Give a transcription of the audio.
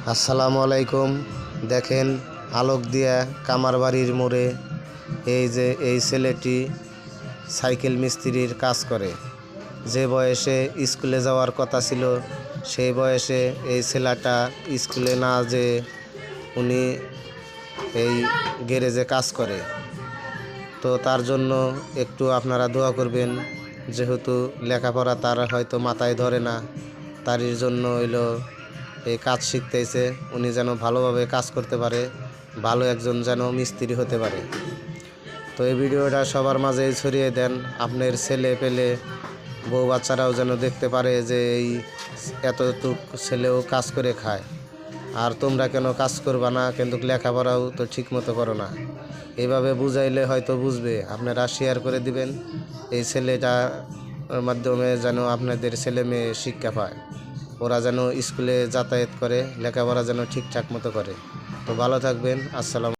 আসসালামু আলাইকুম। দেখেন আলোক দিয়া কামার বাড়ির মোড়ে এই ছেলেটি সাইকেল মিস্ত্রির কাজ করে। যে বয়সে স্কুলে যাওয়ার কথা ছিল সেই বয়সে এই ছেলেটা স্কুলে না যেয়ে উনি এই গ্যারেজে কাজ করে। তো তার জন্য একটু আপনারা দোয়া করবেন, যেহেতু লেখাপড়া তার হয়তো মাথায় ধরে না, তারই জন্য হইলো এই কাজ শিখতেছে। উনি যেন ভালোভাবে কাজ করতে পারে, ভালো একজন যেন মিস্ত্রি হতে পারে। তো এই ভিডিওটা সবার মাঝে ছড়িয়ে দেন, আপনার ছেলে পেলে বউ বাচ্চারাও যেন দেখতে পারে যে এই এতটুক ছেলেও কাজ করে খায়। আর তোমরা কেন কাজ করবা না, কিন্তু লেখাপড়াও তো ঠিক মতো করো না। এইভাবে বুঝাইলে হয়তো বুঝবে। আপনারা শেয়ার করে দিবেন, এই ছেলেটার মাধ্যমে যেন আপনাদের ছেলে মেয়ে শিক্ষা পায়, ওরা যেন স্কুলে যাতায়াত করে, লেখাপড়া যেন ঠিকঠাক মতো করে। তো ভালো থাকবেন। আসসালাম।